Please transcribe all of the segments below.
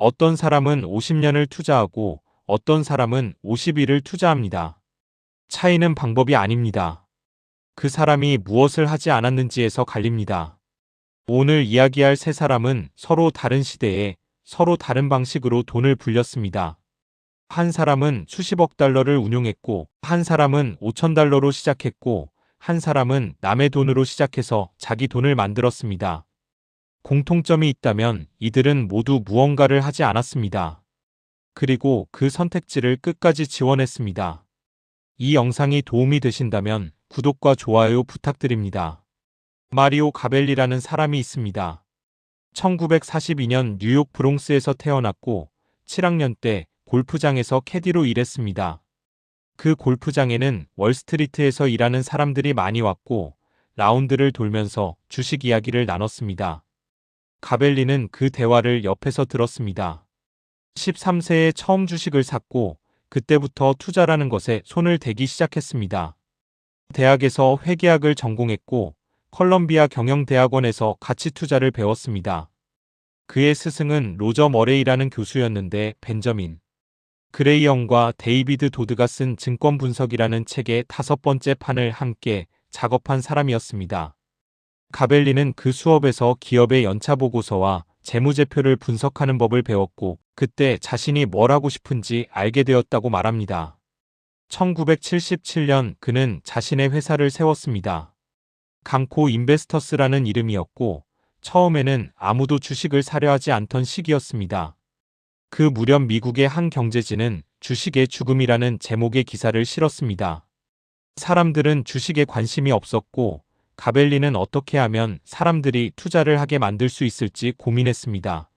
어떤 사람은 50년을 투자하고 어떤 사람은 50일을 투자합니다. 차이는 방법이 아닙니다. 그 사람이 무엇을 하지 않았는지에서 갈립니다. 오늘 이야기할 세 사람은 서로 다른 시대에 서로 다른 방식으로 돈을 불렸습니다. 한 사람은 수십억 달러를 운용했고, 한 사람은 5천 달러로 시작했고, 한 사람은 남의 돈으로 시작해서 자기 돈을 만들었습니다. 공통점이 있다면 이들은 모두 무언가를 하지 않았습니다. 그리고 그 선택지를 끝까지 지원했습니다. 이 영상이 도움이 되신다면 구독과 좋아요 부탁드립니다. 마리오 가벨리라는 사람이 있습니다. 1942년 뉴욕 브롱스에서 태어났고 7학년 때 골프장에서 캐디로 일했습니다. 그 골프장에는 월스트리트에서 일하는 사람들이 많이 왔고 라운드를 돌면서 주식 이야기를 나눴습니다. 가벨리는 그 대화를 옆에서 들었습니다. 13세에 처음 주식을 샀고 그때부터 투자라는 것에 손을 대기 시작했습니다. 대학에서 회계학을 전공했고 컬럼비아 경영대학원에서 가치 투자를 배웠습니다. 그의 스승은 로저 머레이라는 교수였는데 벤저민 그레이엄과 데이비드 도드가 쓴 증권 분석이라는 책의 5번째 판을 함께 작업한 사람이었습니다. 가벨리는 그 수업에서 기업의 연차 보고서와 재무제표를 분석하는 법을 배웠고 그때 자신이 뭘 하고 싶은지 알게 되었다고 말합니다. 1977년 그는 자신의 회사를 세웠습니다. 강코 인베스터스라는 이름이었고 처음에는 아무도 주식을 사려 하지 않던 시기였습니다. 그 무렵 미국의 한 경제지는 주식의 죽음이라는 제목의 기사를 실었습니다. 사람들은 주식에 관심이 없었고 가벨리는 어떻게 하면 사람들이 투자를 하게 만들 수 있을지 고민했습니다.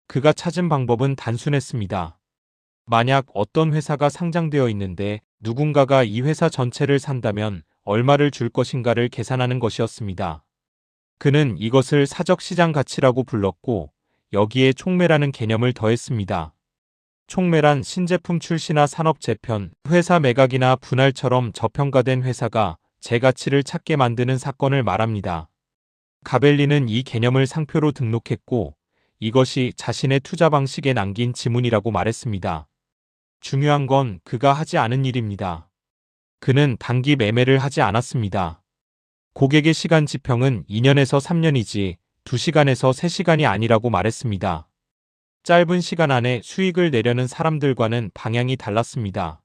그가 찾은 방법은 단순했습니다. 만약 어떤 회사가 상장되어 있는데 누군가가 이 회사 전체를 산다면 얼마를 줄 것인가를 계산하는 것이었습니다. 그는 이것을 사적 시장 가치라고 불렀고 여기에 촉매라는 개념을 더했습니다. 촉매란 신제품 출시나 산업 재편, 회사 매각이나 분할처럼 저평가된 회사가 제 가치를 찾게 만드는 사건을 말합니다. 가벨리는 이 개념을 상표로 등록했고 이것이 자신의 투자 방식에 남긴 지문이라고 말했습니다. 중요한 건 그가 하지 않은 일입니다. 그는 단기 매매를 하지 않았습니다. 고객의 시간 지평은 2년에서 3년이지 2시간에서 3시간이 아니라고 말했습니다. 짧은 시간 안에 수익을 내려는 사람들과는 방향이 달랐습니다.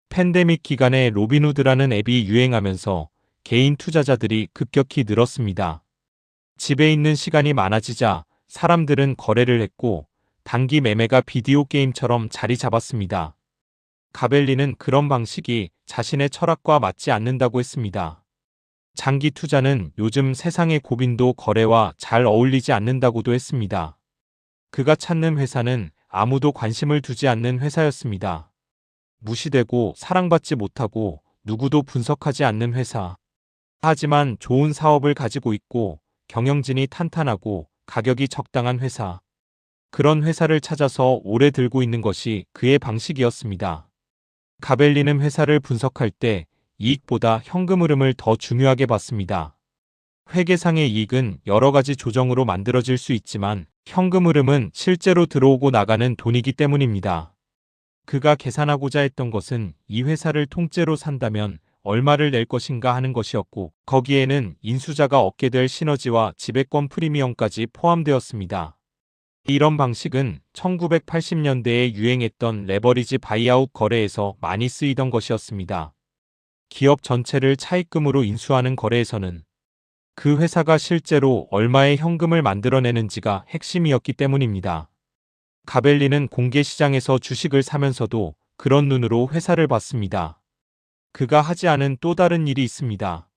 팬데믹 기간에 로빈후드라는 앱이 유행하면서 개인 투자자들이 급격히 늘었습니다. 집에 있는 시간이 많아지자 사람들은 거래를 했고 단기 매매가 비디오 게임처럼 자리 잡았습니다. 가벨리는 그런 방식이 자신의 철학과 맞지 않는다고 했습니다. 장기 투자는 요즘 세상의 고빈도 거래와 잘 어울리지 않는다고도 했습니다. 그가 찾는 회사는 아무도 관심을 두지 않는 회사였습니다. 무시되고 사랑받지 못하고 누구도 분석하지 않는 회사. 하지만 좋은 사업을 가지고 있고 경영진이 탄탄하고 가격이 적당한 회사. 그런 회사를 찾아서 오래 들고 있는 것이 그의 방식이었습니다. 가벨리는 회사를 분석할 때 이익보다 현금 흐름을 더 중요하게 봤습니다. 회계상의 이익은 여러 가지 조정으로 만들어질 수 있지만 현금 흐름은 실제로 들어오고 나가는 돈이기 때문입니다. 그가 계산하고자 했던 것은 이 회사를 통째로 산다면 얼마를 낼 것인가 하는 것이었고 거기에는 인수자가 얻게 될 시너지와 지배권 프리미엄까지 포함되었습니다. 이런 방식은 1980년대에 유행했던 레버리지 바이아웃 거래에서 많이 쓰이던 것이었습니다. 기업 전체를 차입금으로 인수하는 거래에서는 그 회사가 실제로 얼마의 현금을 만들어내는지가 핵심이었기 때문입니다. 가벨리는 공개시장에서 주식을 사면서도 그런 눈으로 회사를 봤습니다. 그가 하지 않은 또 다른 일이 있습니다.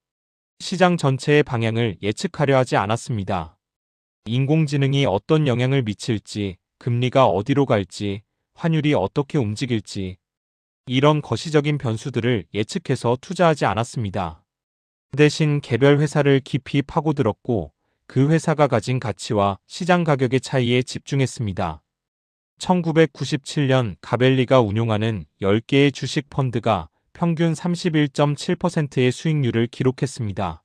시장 전체의 방향을 예측하려 하지 않았습니다. 인공지능이 어떤 영향을 미칠지, 금리가 어디로 갈지, 환율이 어떻게 움직일지, 이런 거시적인 변수들을 예측해서 투자하지 않았습니다. 대신 개별 회사를 깊이 파고들었고 그 회사가 가진 가치와 시장 가격의 차이에 집중했습니다. 1997년 가벨리가 운용하는 10개의 주식 펀드가 평균 31.7%의 수익률을 기록했습니다.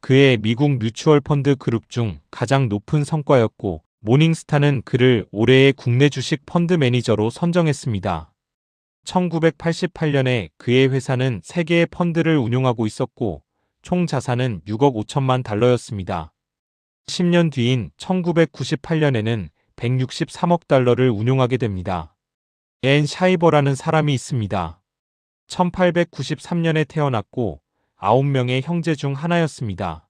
그의 미국 뮤추얼 펀드 그룹 중 가장 높은 성과였고 모닝스타는 그를 올해의 국내 주식 펀드 매니저로 선정했습니다. 1988년에 그의 회사는 3개의 펀드를 운용하고 있었고 총 자산은 6억 5천만 달러였습니다. 10년 뒤인 1998년에는 163억 달러를 운용하게 됩니다. 앤 샤이버라는 사람이 있습니다. 1893년에 태어났고 9명의 형제 중 하나였습니다.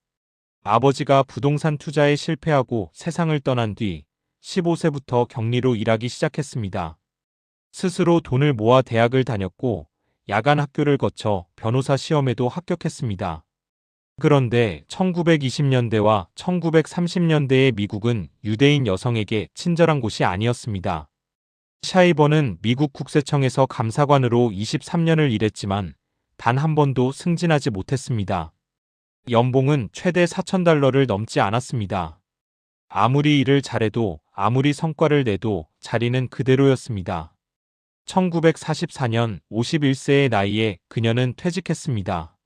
아버지가 부동산 투자에 실패하고 세상을 떠난 뒤 15세부터 격리로 일하기 시작했습니다. 스스로 돈을 모아 대학을 다녔고 야간 학교를 거쳐 변호사 시험에도 합격했습니다. 그런데 1920년대와 1930년대의 미국은 유대인 여성에게 친절한 곳이 아니었습니다. 샤이버는 미국 국세청에서 감사관으로 23년을 일했지만 단 한 번도 승진하지 못했습니다. 연봉은 최대 4,000달러를 넘지 않았습니다. 아무리 일을 잘해도 아무리 성과를 내도 자리는 그대로였습니다. 1944년 51세의 나이에 그녀는 퇴직했습니다.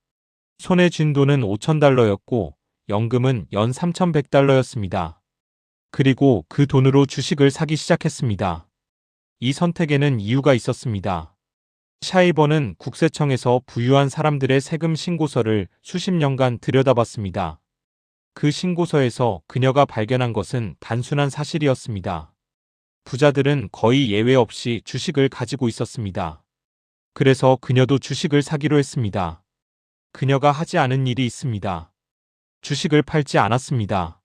손에 쥔 돈은 5,000달러였고 연금은 연 3,100달러였습니다. 그리고 그 돈으로 주식을 사기 시작했습니다. 이 선택에는 이유가 있었습니다. 샤이버는 국세청에서 부유한 사람들의 세금 신고서를 수십 년간 들여다봤습니다. 그 신고서에서 그녀가 발견한 것은 단순한 사실이었습니다. 부자들은 거의 예외 없이 주식을 가지고 있었습니다. 그래서 그녀도 주식을 사기로 했습니다. 그녀가 하지 않은 일이 있습니다. 주식을 팔지 않았습니다.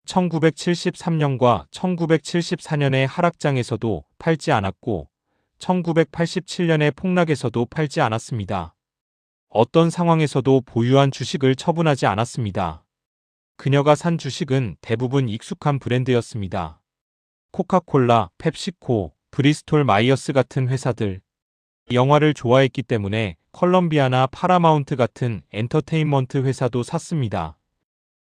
1973년과 1974년의 하락장에서도 팔지 않았고 1987년의 폭락에서도 팔지 않았습니다. 어떤 상황에서도 보유한 주식을 처분하지 않았습니다. 그녀가 산 주식은 대부분 익숙한 브랜드였습니다. 코카콜라, 펩시코, 브리스톨 마이어스 같은 회사들. 영화를 좋아했기 때문에 컬럼비아나 파라마운트 같은 엔터테인먼트 회사도 샀습니다.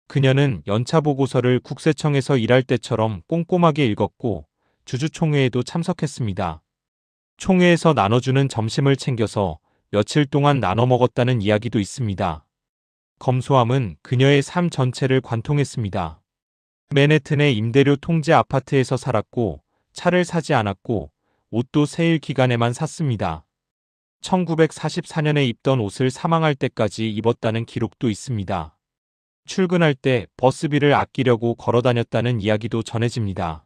그녀는 연차 보고서를 국세청에서 일할 때처럼 꼼꼼하게 읽었고 주주총회에도 참석했습니다. 총회에서 나눠주는 점심을 챙겨서 며칠 동안 나눠 먹었다는 이야기도 있습니다. 검소함은 그녀의 삶 전체를 관통했습니다. 맨해튼의 임대료 통제 아파트에서 살았고 차를 사지 않았고 옷도 세일 기간에만 샀습니다. 1944년에 입던 옷을 사망할 때까지 입었다는 기록도 있습니다. 출근할 때 버스비를 아끼려고 걸어 다녔다는 이야기도 전해집니다.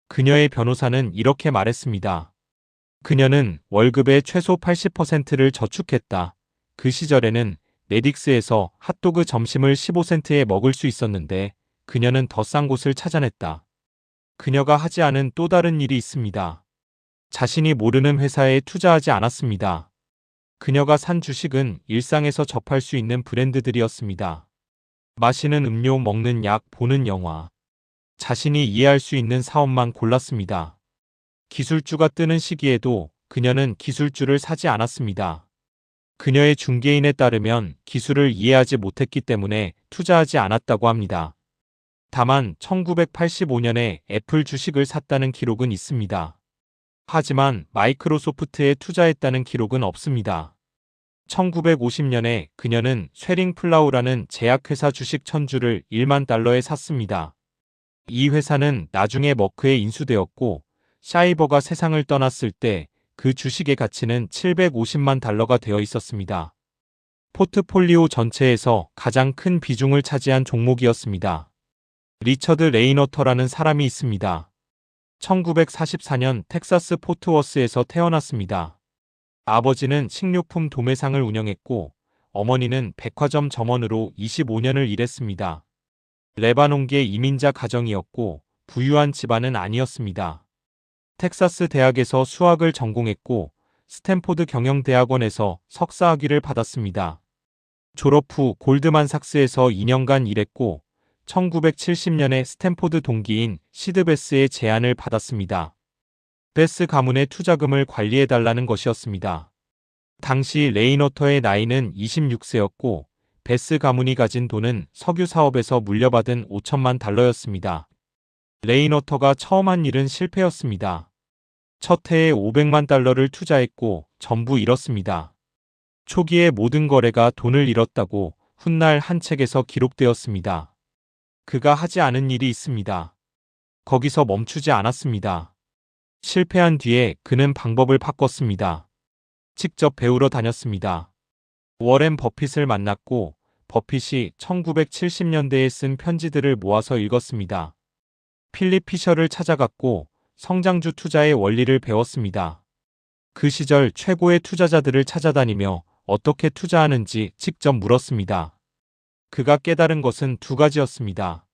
그녀의 변호사는 이렇게 말했습니다. 그녀는 월급의 최소 80%를 저축했다. 그 시절에는 네딕스에서 핫도그 점심을 15센트에 먹을 수 있었는데 그녀는 더 싼 곳을 찾아냈다. 그녀가 하지 않은 또 다른 일이 있습니다. 자신이 모르는 회사에 투자하지 않았습니다. 그녀가 산 주식은 일상에서 접할 수 있는 브랜드들이었습니다. 마시는 음료, 먹는 약, 보는 영화. 자신이 이해할 수 있는 사업만 골랐습니다. 기술주가 뜨는 시기에도 그녀는 기술주를 사지 않았습니다. 그녀의 중개인에 따르면 기술을 이해하지 못했기 때문에 투자하지 않았다고 합니다. 다만 1985년에 애플 주식을 샀다는 기록은 있습니다. 하지만 마이크로소프트에 투자했다는 기록은 없습니다. 1950년에 그녀는 쉐링플라우라는 제약회사 주식 1,000주를 1만 달러에 샀습니다. 이 회사는 나중에 머크에 인수되었고 샤이버가 세상을 떠났을 때 그 주식의 가치는 750만 달러가 되어 있었습니다. 포트폴리오 전체에서 가장 큰 비중을 차지한 종목이었습니다. 리처드 레이너터라는 사람이 있습니다. 1944년 텍사스 포트워스에서 태어났습니다. 아버지는 식료품 도매상을 운영했고 어머니는 백화점 점원으로 25년을 일했습니다. 레바논계 이민자 가정이었고 부유한 집안은 아니었습니다. 텍사스 대학에서 수학을 전공했고 스탠포드 경영대학원에서 석사학위를 받았습니다. 졸업 후 골드만삭스에서 2년간 일했고 1970년에 스탠포드 동기인 시드 베스의 제안을 받았습니다. 베스 가문의 투자금을 관리해달라는 것이었습니다. 당시 레이너터의 나이는 26세였고 베스 가문이 가진 돈은 석유 사업에서 물려받은 5천만 달러였습니다. 레이너터가 처음 한 일은 실패였습니다. 첫 해에 500만 달러를 투자했고 전부 잃었습니다. 초기의 모든 거래가 돈을 잃었다고 훗날 한 책에서 기록되었습니다. 그가 하지 않은 일이 있습니다. 거기서 멈추지 않았습니다. 실패한 뒤에 그는 방법을 바꿨습니다. 직접 배우러 다녔습니다. 워렌 버핏을 만났고 버핏이 1970년대에 쓴 편지들을 모아서 읽었습니다. 필립 피셔를 찾아갔고 성장주 투자의 원리를 배웠습니다. 그 시절 최고의 투자자들을 찾아다니며 어떻게 투자하는지 직접 물었습니다. 그가 깨달은 것은 두 가지였습니다.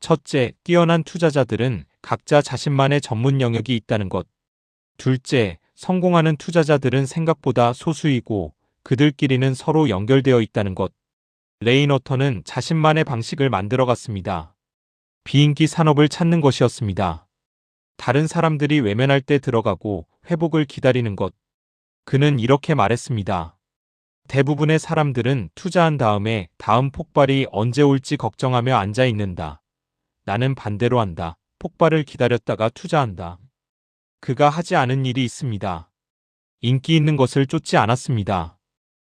첫째, 뛰어난 투자자들은 각자 자신만의 전문 영역이 있다는 것. 둘째, 성공하는 투자자들은 생각보다 소수이고 그들끼리는 서로 연결되어 있다는 것. 레이너턴은 자신만의 방식을 만들어갔습니다. 비인기 산업을 찾는 것이었습니다. 다른 사람들이 외면할 때 들어가고 회복을 기다리는 것. 그는 이렇게 말했습니다. 대부분의 사람들은 투자한 다음에 다음 폭발이 언제 올지 걱정하며 앉아 있는다. 나는 반대로 한다. 폭발을 기다렸다가 투자한다. 그가 하지 않은 일이 있습니다. 인기 있는 것을 쫓지 않았습니다.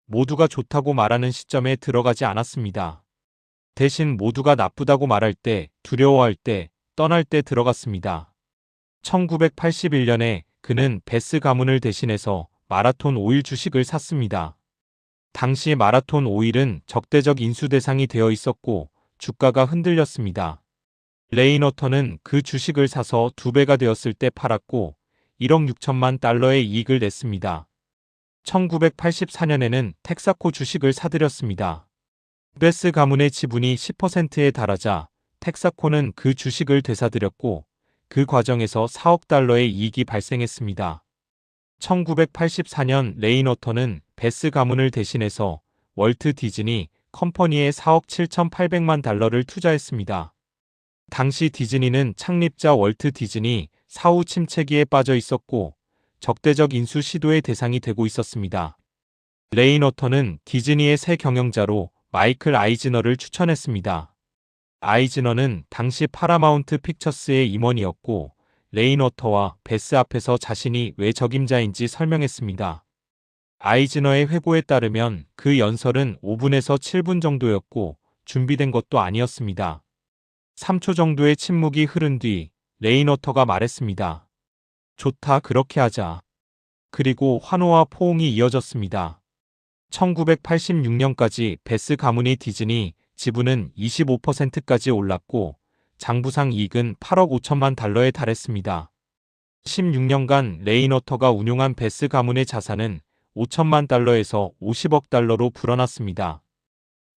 모두가 좋다고 말하는 시점에 들어가지 않았습니다. 대신 모두가 나쁘다고 말할 때, 두려워할 때, 떠날 때 들어갔습니다. 1981년에 그는 베스 가문을 대신해서 마라톤 오일 주식을 샀습니다. 당시 마라톤 오일은 적대적 인수 대상이 되어 있었고 주가가 흔들렸습니다. 레이너턴은 그 주식을 사서 2배가 되었을 때 팔았고 1억 6천만 달러의 이익을 냈습니다. 1984년에는 텍사코 주식을 사들였습니다. 베스 가문의 지분이 10%에 달하자 텍사코는 그 주식을 되사들였고 그 과정에서 4억 달러의 이익이 발생했습니다. 1984년 레이너턴은 베스 가문을 대신해서 월트 디즈니 컴퍼니에 4억 7,800만 달러를 투자했습니다. 당시 디즈니는 창립자 월트 디즈니 사후 침체기에 빠져 있었고 적대적 인수 시도의 대상이 되고 있었습니다. 레이너턴은 디즈니의 새 경영자로 마이클 아이즈너를 추천했습니다. 아이즈너는 당시 파라마운트 픽처스의 임원이었고 레이너턴와 베스 앞에서 자신이 왜 적임자인지 설명했습니다. 아이즈너의 회고에 따르면 그 연설은 5분에서 7분 정도였고 준비된 것도 아니었습니다. 3초 정도의 침묵이 흐른 뒤 레이너턴가 말했습니다. 좋다, 그렇게 하자. 그리고 환호와 포옹이 이어졌습니다. 1986년까지 베스 가문의 디즈니 지분은 25%까지 올랐고 장부상 이익은 8억 5천만 달러에 달했습니다. 16년간 레이너턴가 운용한 베스 가문의 자산은 5천만 달러에서 50억 달러로 불어났습니다.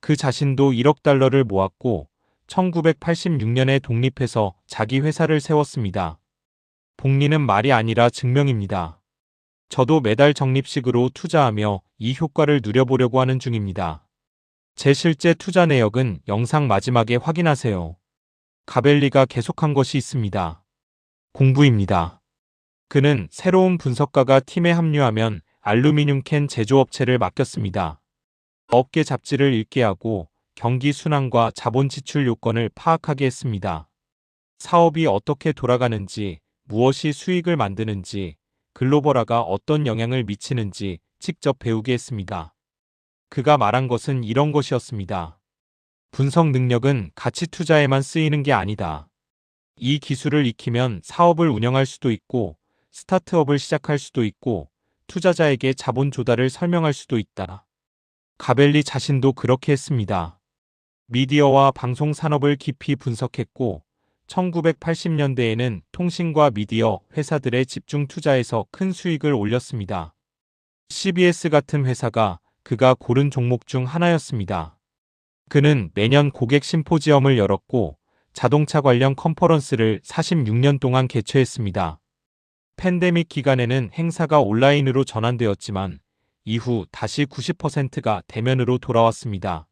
그 자신도 1억 달러를 모았고 1986년에 독립해서 자기 회사를 세웠습니다. 복리는 말이 아니라 증명입니다. 저도 매달 적립식으로 투자하며 이 효과를 누려보려고 하는 중입니다. 제 실제 투자 내역은 영상 마지막에 확인하세요. 가벨리가 계속한 것이 있습니다. 공부입니다. 그는 새로운 분석가가 팀에 합류하면 알루미늄 캔 제조업체를 맡겼습니다. 업계 잡지를 읽게 하고 경기 순환과 자본 지출 요건을 파악하게 했습니다. 사업이 어떻게 돌아가는지, 무엇이 수익을 만드는지, 글로벌화가 어떤 영향을 미치는지 직접 배우게 했습니다. 그가 말한 것은 이런 것이었습니다. 분석 능력은 가치 투자에만 쓰이는 게 아니다. 이 기술을 익히면 사업을 운영할 수도 있고, 스타트업을 시작할 수도 있고, 투자자에게 자본 조달을 설명할 수도 있다. 가벨리 자신도 그렇게 했습니다. 미디어와 방송 산업을 깊이 분석했고 1980년대에는 통신과 미디어 회사들의 집중 투자에서 큰 수익을 올렸습니다. CBS 같은 회사가 그가 고른 종목 중 하나였습니다. 그는 매년 고객 심포지엄을 열었고 자동차 관련 컨퍼런스를 46년 동안 개최했습니다. 팬데믹 기간에는 행사가 온라인으로 전환되었지만 이후 다시 90%가 대면으로 돌아왔습니다.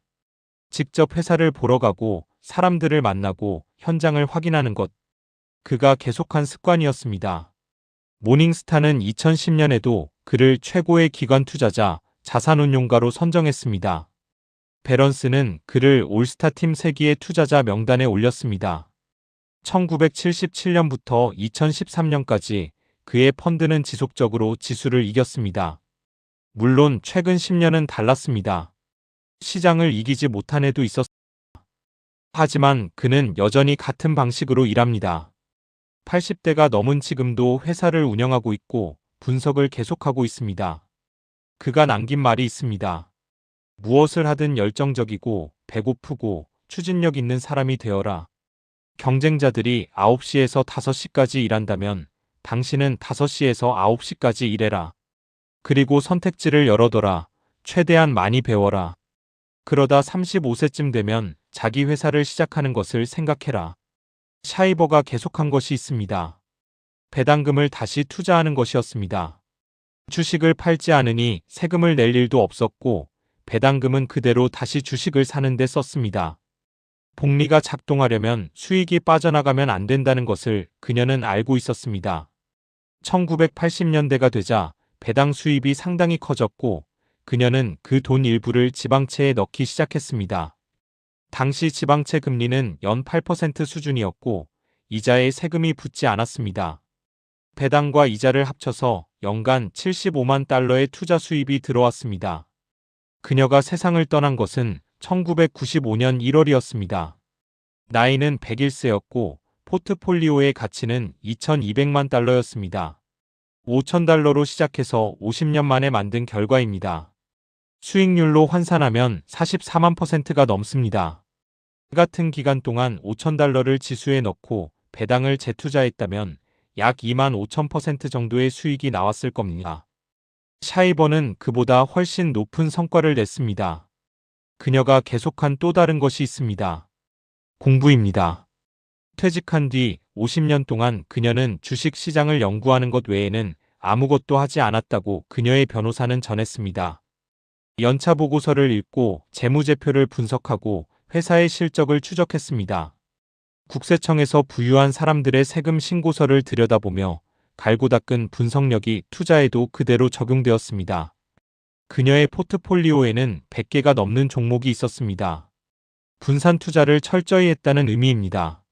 직접 회사를 보러 가고 사람들을 만나고 현장을 확인하는 것. 그가 계속한 습관이었습니다. 모닝스타는 2010년에도 그를 최고의 기관 투자자, 자산운용가로 선정했습니다. 배런스는 그를 올스타팀 세기의 투자자 명단에 올렸습니다. 1977년부터 2013년까지 그의 펀드는 지속적으로 지수를 이겼습니다. 물론 최근 10년은 달랐습니다. 시장을 이기지 못한 해도 있었습니다. 하지만 그는 여전히 같은 방식으로 일합니다. 80대가 넘은 지금도 회사를 운영하고 있고 분석을 계속하고 있습니다. 그가 남긴 말이 있습니다. 무엇을 하든 열정적이고 배고프고 추진력 있는 사람이 되어라. 경쟁자들이 9시에서 5시까지 일한다면 당신은 5시에서 9시까지 일해라. 그리고 선택지를 열어둬라. 최대한 많이 배워라. 그러다 35세쯤 되면 자기 회사를 시작하는 것을 생각해라. 샤이버가 계속한 것이 있습니다. 배당금을 다시 투자하는 것이었습니다. 주식을 팔지 않으니 세금을 낼 일도 없었고 배당금은 그대로 다시 주식을 사는 데 썼습니다. 복리가 작동하려면 수익이 빠져나가면 안 된다는 것을 그녀는 알고 있었습니다. 1980년대가 되자 배당 수입이 상당히 커졌고 그녀는 그 돈 일부를 지방채에 넣기 시작했습니다. 당시 지방채 금리는 연 8% 수준이었고 이자에 세금이 붙지 않았습니다. 배당과 이자를 합쳐서 연간 75만 달러의 투자 수입이 들어왔습니다. 그녀가 세상을 떠난 것은 1995년 1월이었습니다. 나이는 101세였고 포트폴리오의 가치는 2,200만 달러였습니다. 5,000달러로 시작해서 50년 만에 만든 결과입니다. 수익률로 환산하면 44만 %가 넘습니다. 같은 기간 동안 5,000달러를 지수에 넣고 배당을 재투자했다면 약 2만 5천 % 정도의 수익이 나왔을 겁니다. 샤이버는 그보다 훨씬 높은 성과를 냈습니다. 그녀가 계속한 또 다른 것이 있습니다. 공부입니다. 퇴직한 뒤 50년 동안 그녀는 주식 시장을 연구하는 것 외에는 아무것도 하지 않았다고 그녀의 변호사는 전했습니다. 연차 보고서를 읽고 재무제표를 분석하고 회사의 실적을 추적했습니다. 국세청에서 부유한 사람들의 세금 신고서를 들여다보며 갈고 닦은 분석력이 투자에도 그대로 적용되었습니다. 그녀의 포트폴리오에는 100개가 넘는 종목이 있었습니다. 분산 투자를 철저히 했다는 의미입니다.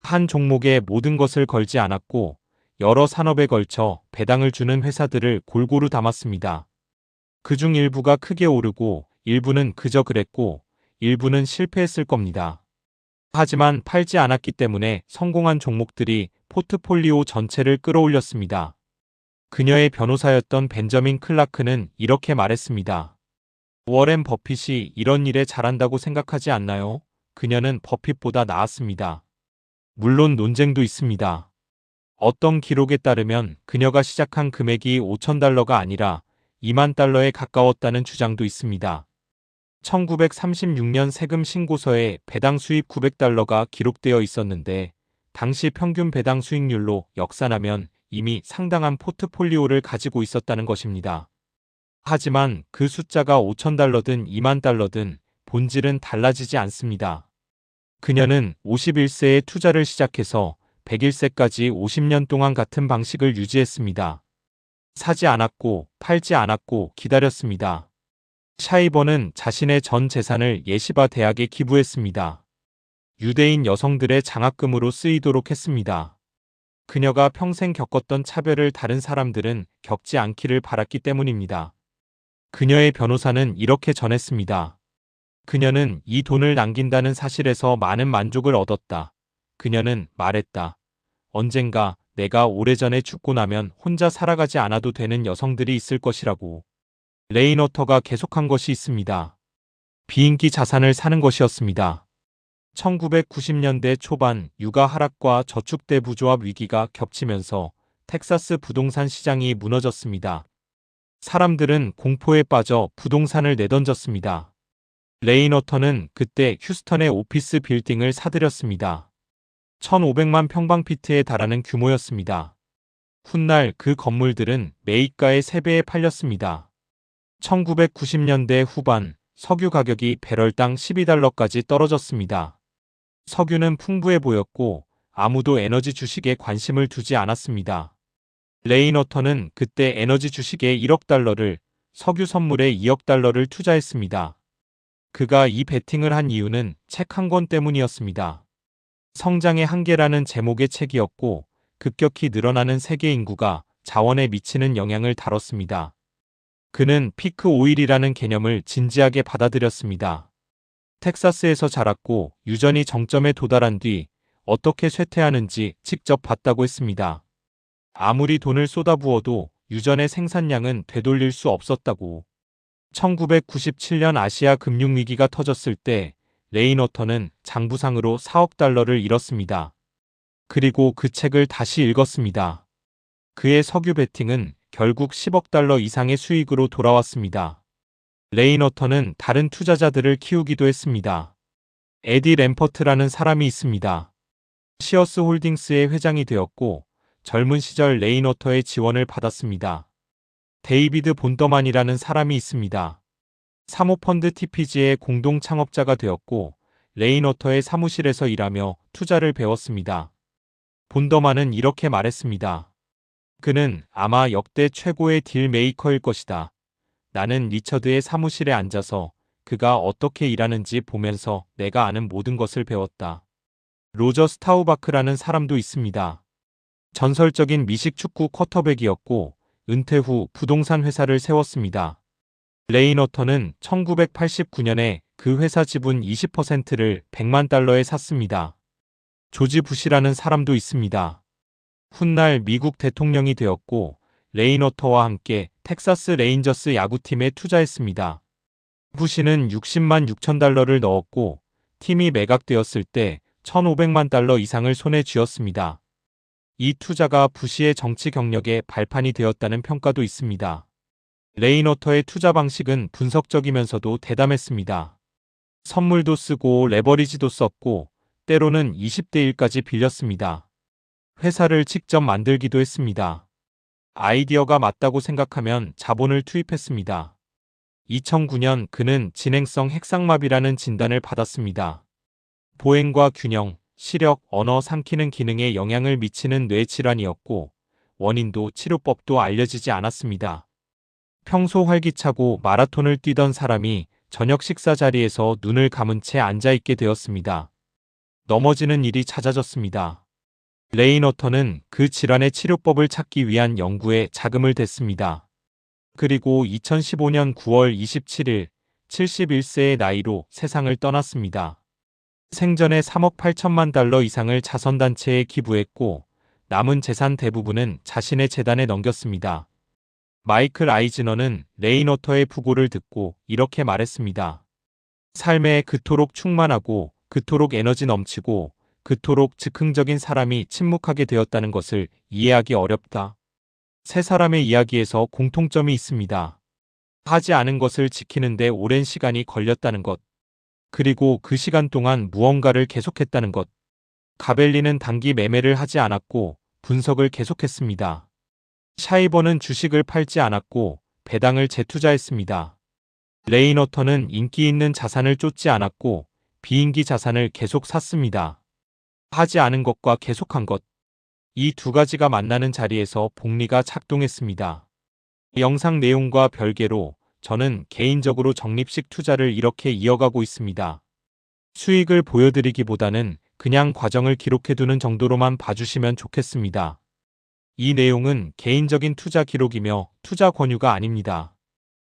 한 종목에 모든 것을 걸지 않았고 여러 산업에 걸쳐 배당을 주는 회사들을 골고루 담았습니다. 그중 일부가 크게 오르고 일부는 그저 그랬고 일부는 실패했을 겁니다. 하지만 팔지 않았기 때문에 성공한 종목들이 포트폴리오 전체를 끌어올렸습니다. 그녀의 변호사였던 벤저민 클라크는 이렇게 말했습니다. 워렌 버핏이 이런 일에 잘한다고 생각하지 않나요? 그녀는 버핏보다 나았습니다. 물론 논쟁도 있습니다. 어떤 기록에 따르면 그녀가 시작한 금액이 5,000달러가 아니라 2만 달러에 가까웠다는 주장도 있습니다. 1936년 세금 신고서에 배당 수입 900달러가 기록되어 있었는데 당시 평균 배당 수익률로 역산하면 이미 상당한 포트폴리오를 가지고 있었다는 것입니다. 하지만 그 숫자가 5,000달러든 2만 달러든 본질은 달라지지 않습니다. 그녀는 51세에 투자를 시작해서 101세까지 50년 동안 같은 방식을 유지했습니다. 사지 않았고 팔지 않았고 기다렸습니다. 샤이버는 자신의 전 재산을 예시바 대학에 기부했습니다. 유대인 여성들의 장학금으로 쓰이도록 했습니다. 그녀가 평생 겪었던 차별을 다른 사람들은 겪지 않기를 바랐기 때문입니다. 그녀의 변호사는 이렇게 전했습니다. 그녀는 이 돈을 남긴다는 사실에서 많은 만족을 얻었다. 그녀는 말했다. 언젠가 내가 오래전에 죽고 나면 혼자 살아가지 않아도 되는 여성들이 있을 것이라고. 레이너터가 계속한 것이 있습니다. 비인기 자산을 사는 것이었습니다. 1990년대 초반 유가 하락과 저축대부조합 위기가 겹치면서 텍사스 부동산 시장이 무너졌습니다. 사람들은 공포에 빠져 부동산을 내던졌습니다. 레이너터는 그때 휴스턴의 오피스 빌딩을 사들였습니다. 1,500만 평방피트에 달하는 규모였습니다. 훗날 그 건물들은 매입가의 3배에 팔렸습니다. 1990년대 후반 석유 가격이 배럴당 12달러까지 떨어졌습니다. 석유는 풍부해 보였고 아무도 에너지 주식에 관심을 두지 않았습니다. 레이너터는 그때 에너지 주식에 1억 달러를, 석유 선물에 2억 달러를 투자했습니다. 그가 이 베팅을 한 이유는 책 한 권 때문이었습니다. 성장의 한계라는 제목의 책이었고 급격히 늘어나는 세계 인구가 자원에 미치는 영향을 다뤘습니다. 그는 피크 오일이라는 개념을 진지하게 받아들였습니다. 텍사스에서 자랐고 유전이 정점에 도달한 뒤 어떻게 쇠퇴하는지 직접 봤다고 했습니다. 아무리 돈을 쏟아부어도 유전의 생산량은 되돌릴 수 없었다고. 1997년 아시아 금융위기가 터졌을 때 레인워터는 장부상으로 4억 달러를 잃었습니다. 그리고 그 책을 다시 읽었습니다. 그의 석유 베팅은 결국 10억 달러 이상의 수익으로 돌아왔습니다. 레인워터는 다른 투자자들을 키우기도 했습니다. 에디 램퍼트라는 사람이 있습니다. 시어스 홀딩스의 회장이 되었고 젊은 시절 레인워터의 지원을 받았습니다. 데이비드 본더만이라는 사람이 있습니다. 사모펀드 TPG의 공동 창업자가 되었고 레인워터의 사무실에서 일하며 투자를 배웠습니다. 본더만은 이렇게 말했습니다. 그는 아마 역대 최고의 딜 메이커일 것이다. 나는 리처드의 사무실에 앉아서 그가 어떻게 일하는지 보면서 내가 아는 모든 것을 배웠다. 로저 스타우바크라는 사람도 있습니다. 전설적인 미식 축구 쿼터백이었고 은퇴 후 부동산 회사를 세웠습니다. 레인워터는 1989년에 그 회사 지분 20%를 100만 달러에 샀습니다. 조지 부시라는 사람도 있습니다. 훗날 미국 대통령이 되었고 레인워터와 함께 텍사스 레인저스 야구팀에 투자했습니다. 부시는 60만 6천 달러를 넣었고 팀이 매각되었을 때 1,500만 달러 이상을 손에 쥐었습니다. 이 투자가 부시의 정치 경력의 발판이 되었다는 평가도 있습니다. 레인워터의 투자 방식은 분석적이면서도 대담했습니다. 선물도 쓰고 레버리지도 썼고 때로는 20대 1까지 빌렸습니다. 회사를 직접 만들기도 했습니다. 아이디어가 맞다고 생각하면 자본을 투입했습니다. 2009년 그는 진행성 핵상마비라는 진단을 받았습니다. 보행과 균형, 시력, 언어 삼키는 기능에 영향을 미치는 뇌질환이었고 원인도 치료법도 알려지지 않았습니다. 평소 활기차고 마라톤을 뛰던 사람이 저녁 식사 자리에서 눈을 감은 채 앉아있게 되었습니다. 넘어지는 일이 잦아졌습니다. 레인워터는 그 질환의 치료법을 찾기 위한 연구에 자금을 댔습니다. 그리고 2015년 9월 27일 71세의 나이로 세상을 떠났습니다. 생전에 3억 8천만 달러 이상을 자선단체에 기부했고 남은 재산 대부분은 자신의 재단에 넘겼습니다. 마이클 아이즈너는 레인워터의 부고를 듣고 이렇게 말했습니다. 삶에 그토록 충만하고 그토록 에너지 넘치고 그토록 즉흥적인 사람이 침묵하게 되었다는 것을 이해하기 어렵다. 세 사람의 이야기에서 공통점이 있습니다. 하지 않은 것을 지키는데 오랜 시간이 걸렸다는 것. 그리고 그 시간 동안 무언가를 계속했다는 것. 가벨리는 단기 매매를 하지 않았고 분석을 계속했습니다. 샤이버는 주식을 팔지 않았고 배당을 재투자했습니다. 레인워터는 인기 있는 자산을 쫓지 않았고 비인기 자산을 계속 샀습니다. 하지 않은 것과 계속한 것. 이 두 가지가 만나는 자리에서 복리가 작동했습니다. 영상 내용과 별개로 저는 개인적으로 적립식 투자를 이렇게 이어가고 있습니다. 수익을 보여드리기보다는 그냥 과정을 기록해두는 정도로만 봐주시면 좋겠습니다. 이 내용은 개인적인 투자 기록이며 투자 권유가 아닙니다.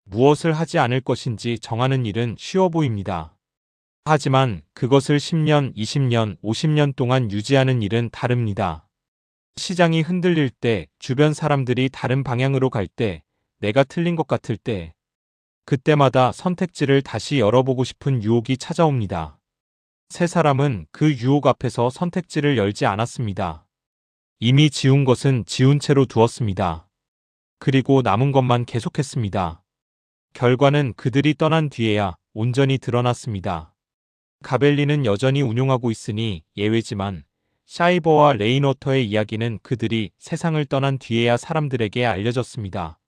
무엇을 하지 않을 것인지 정하는 일은 쉬워 보입니다. 하지만 그것을 10년, 20년, 50년 동안 유지하는 일은 다릅니다. 시장이 흔들릴 때, 주변 사람들이 다른 방향으로 갈 때, 내가 틀린 것 같을 때, 그때마다 선택지를 다시 열어보고 싶은 유혹이 찾아옵니다. 세 사람은 그 유혹 앞에서 선택지를 열지 않았습니다. 이미 지운 것은 지운 채로 두었습니다. 그리고 남은 것만 계속했습니다. 결과는 그들이 떠난 뒤에야 온전히 드러났습니다. 가벨리는 여전히 운용하고 있으니 예외지만 샤이버와 레인워터의 이야기는 그들이 세상을 떠난 뒤에야 사람들에게 알려졌습니다.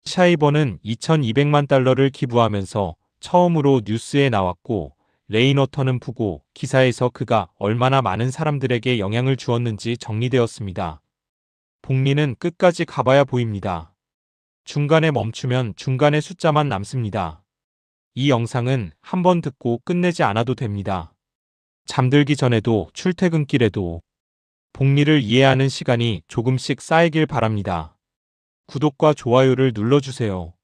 샤이버는 2,200만 달러를 기부하면서 처음으로 뉴스에 나왔고 레인워터는 부고 기사에서 그가 얼마나 많은 사람들에게 영향을 주었는지 정리되었습니다. 복리는 끝까지 가봐야 보입니다. 중간에 멈추면 중간에 숫자만 남습니다. 이 영상은 한번 듣고 끝내지 않아도 됩니다. 잠들기 전에도 출퇴근길에도 복리를 이해하는 시간이 조금씩 쌓이길 바랍니다. 구독과 좋아요를 눌러주세요.